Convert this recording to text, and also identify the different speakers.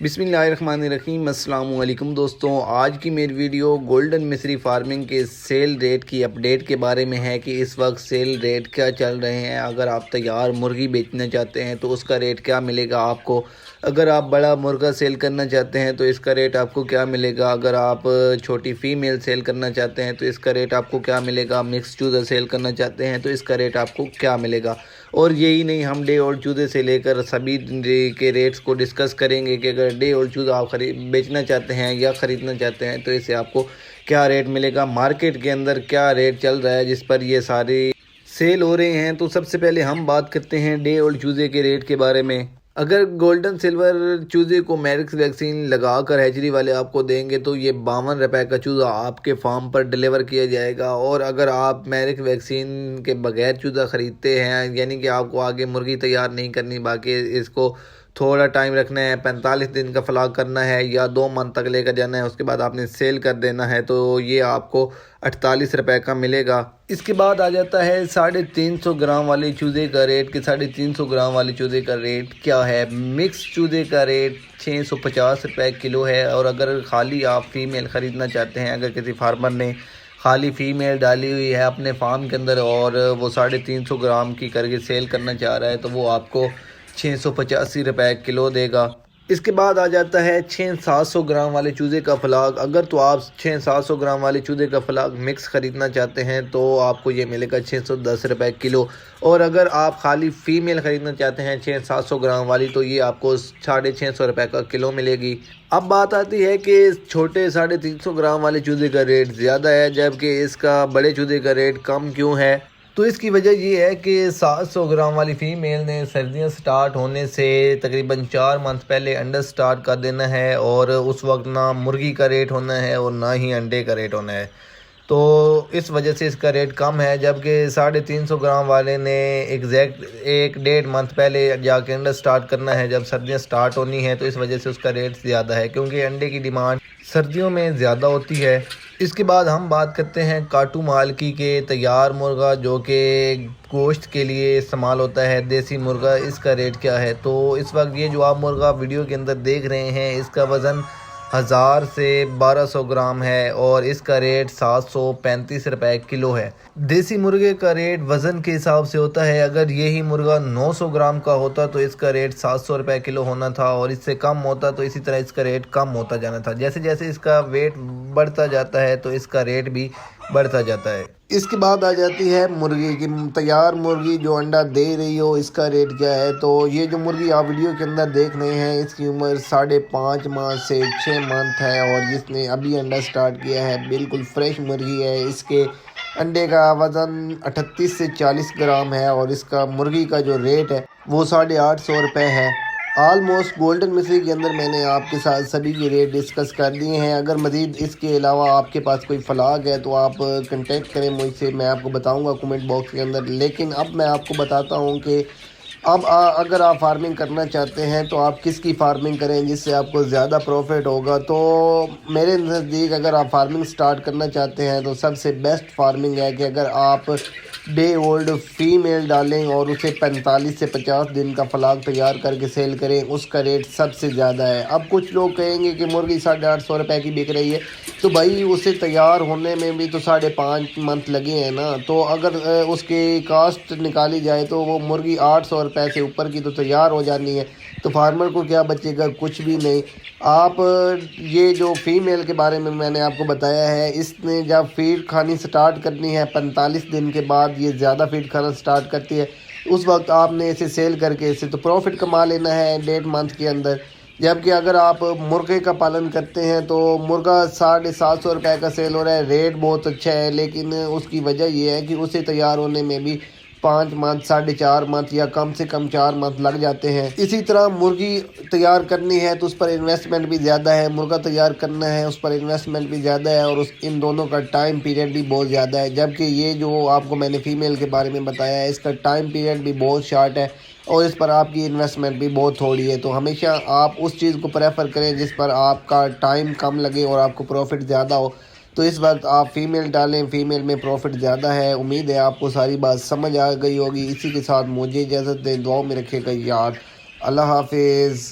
Speaker 1: बिस्मिल्लाहिर्रहमानिर्रहीम। अस्सलाम वालेकुम दोस्तों, आज की मेरी वीडियो गोल्डन मिस्री फार्मिंग के सेल रेट की अपडेट के बारे में है कि इस वक्त सेल रेट क्या चल रहे हैं। अगर आप तैयार मुर्गी बेचना चाहते हैं तो उसका रेट क्या मिलेगा आपको। अगर आप बड़ा मुर्गा सेल करना चाहते हैं तो इसका रेट आपको क्या मिलेगा। अगर आप छोटी फ़ीमेल सेल करना चाहते हैं तो इसका रेट आपको क्या मिलेगा। मिक्स चूज़ा सेल करना चाहते हैं तो इसका रेट आपको क्या मिलेगा। और यही नहीं, हम डे ओल्ड चूज़े से लेकर सभी डे के रेट्स को डिस्कस करेंगे कि अगर डे ओल्ड चूज़ा आप बेचना चाहते हैं या ख़रीदना चाहते हैं तो इससे आपको क्या रेट मिलेगा, मार्केट के अंदर क्या रेट चल रहा है जिस पर ये सारे सेल हो रहे हैं। तो सबसे पहले हम बात करते हैं डे ओल्ड चूज़े के रेट के बारे में। अगर गोल्डन सिल्वर चूज़े को मैरिक्स वैक्सीन लगाकर हैचरी वाले आपको देंगे तो ये 52 रुपये का चूज़ा आपके फार्म पर डिलीवर किया जाएगा। और अगर आप मैरिक्स वैक्सीन के बगैर चूज़ा ख़रीदते हैं, यानी कि आपको आगे मुर्गी तैयार नहीं करनी, बाकी इसको थोड़ा टाइम रखना है, 45 दिन का फ्लाग करना है या 2 मंथ तक लेकर जाना है, उसके बाद आपने सेल कर देना है, तो ये आपको 48 रुपये का मिलेगा। इसके बाद आ जाता है 350 ग्राम वाले चूज़े का रेट कि 350 ग्राम वाले चूज़े का रेट क्या है। मिक्स चूज़े का रेट 650 रुपये किलो है। और अगर खाली आप फ़ीमेल ख़रीदना चाहते हैं, अगर किसी फार्मर ने खाली फ़ीमेल डाली हुई है अपने फार्म के अंदर और वो 350 ग्राम की करके सेल करना चाह रहा है तो वो आपको 685 रुपये किलो देगा। इसके बाद आ जाता है 600-700 ग्राम वाले चूज़े का फ्लाग। अगर तो आप 600-700 ग्राम वाले चूज़े का फ्लाग मिक्स ख़रीदना चाहते हैं तो आपको ये मिलेगा 610 रुपये किलो। और अगर आप खाली फ़ीमेल ख़रीदना चाहते हैं 600-700 ग्राम वाली तो ये आपको 650 रुपये का किलो मिलेगी। अब बात आती है कि छोटे 350 ग्राम वाले चूज़े का रेट ज़्यादा है जबकि इसका बड़े चूज़े का रेट कम क्यों है। तो इसकी वजह ये है कि 700 ग्राम वाली फ़ीमेल ने सर्दियां स्टार्ट होने से तकरीबन 4 मंथ पहले अंडा स्टार्ट कर देना है और उस वक्त ना मुर्गी का रेट होना है और ना ही अंडे का रेट होना है, तो इस वजह से इसका रेट कम है। जबकि 350 ग्राम वाले ने एग्जैक्ट 1-1.5 मंथ पहले जाके अंडा स्टार्ट करना है जब सर्दियां स्टार्ट होनी है, तो इस वजह से उसका रेट ज़्यादा है क्योंकि अंडे की डिमांड सर्दियों में ज़्यादा होती है। इसके बाद हम बात करते हैं काटू मालकी के तैयार मुर्गा जो कि गोश्त के लिए इस्तेमाल होता है, देसी मुर्गा। इसका रेट क्या है। तो इस वक्त ये जो आप मुर्गा वीडियो के अंदर देख रहे हैं इसका वज़न 1000 से 1200 ग्राम है और इसका रेट 735 रुपये किलो है। देसी मुर्गे का रेट वज़न के हिसाब से होता है। अगर यही मुर्गा 900 ग्राम का होता तो इसका रेट 700 रुपये किलो होना था और इससे कम होता तो इसी तरह इसका रेट कम होता जाना था। जैसे जैसे इसका वेट बढ़ता जाता है तो इसका रेट भी बढ़ता जाता है। इसके बाद आ जाती है मुर्गी की तैयार मुर्गी जो अंडा दे रही हो, इसका रेट क्या है। तो ये जो मुर्गी आप वीडियो के अंदर देख रहे हैं इसकी उम्र 5.5 माह से 6 मंथ है और इसने अभी अंडा स्टार्ट किया है। बिल्कुल फ्रेश मुर्गी है। इसके अंडे का वज़न 38 से 40 ग्राम है और इसका मुर्गी का जो रेट है वो 850 रुपये है। ऑलमोस्ट गोल्डन मिस्री के अंदर मैंने आपके साथ सभी के रेट डिस्कस कर दिए हैं। अगर मज़ीद इसके अलावा आपके पास कोई फ्लाग है तो आप कांटेक्ट करें मुझसे, मैं आपको बताऊंगा कमेंट बॉक्स के अंदर। लेकिन अब मैं आपको बताता हूं कि अब अगर आप फार्मिंग करना चाहते हैं तो आप किसकी फार्मिंग करें जिससे आपको ज़्यादा प्रॉफिट होगा। तो मेरे नज़दीक अगर आप फार्मिंग स्टार्ट करना चाहते हैं तो सबसे बेस्ट फार्मिंग है कि अगर आप डे ओल्ड फ़ीमेल डालें और उसे 45 से 50 दिन का फ्लाग तैयार करके सेल करें, उसका रेट सबसे ज़्यादा है। अब कुछ लोग कहेंगे कि मुर्गी 850 रुपये की बिक रही है, तो भाई उसे तैयार होने में भी तो 5.5 मंथ लगे हैं ना। तो अगर उसकी कास्ट निकाली जाए तो वो मुर्गी 800 रुपये से ऊपर की तो तैयार हो जानी है, तो फार्मर को क्या बचेगा, कुछ भी नहीं। आप ये जो फ़ीमेल के बारे में मैंने आपको बताया है, इसने जब फीड खानी स्टार्ट करनी है 45 दिन के बाद ये ज़्यादा फीड खाना स्टार्ट करती है, उस वक्त आपने इसे सेल करके इससे तो प्रॉफिट कमा लेना है 1.5 मंथ के अंदर। जबकि अगर आप मुर्गे का पालन करते हैं तो मुर्गा 750 रुपये का सेल हो रहा है, रेट बहुत अच्छा है। लेकिन उसकी वजह यह है कि उसे तैयार होने में भी 5 मंथ 4.5 मंथ या कम से कम 4 मंथ लग जाते हैं। इसी तरह मुर्गी तैयार करनी है तो उस पर इन्वेस्टमेंट भी ज़्यादा है, मुर्गा तैयार करना है उस पर इन्वेस्टमेंट भी ज़्यादा है और इन दोनों का टाइम पीरियड भी बहुत ज़्यादा है। जबकि ये जो आपको मैंने फ़ीमेल के बारे में बताया है इसका टाइम पीरियड भी बहुत शॉर्ट है और इस पर आपकी इन्वेस्टमेंट भी बहुत थोड़ी है। तो हमेशा आप उस चीज़ को प्रेफर करें जिस पर आपका टाइम कम लगे और आपको प्रॉफिट ज़्यादा हो। तो इस वक्त आप फ़ीमेल डालें, फ़ीमेल में प्रॉफिट ज़्यादा है। उम्मीद है आपको सारी बात समझ आ गई होगी। इसी के साथ मुझे इजाज़त दें, दुआओं में रखिएगा याद। अल्लाह हाफिज़।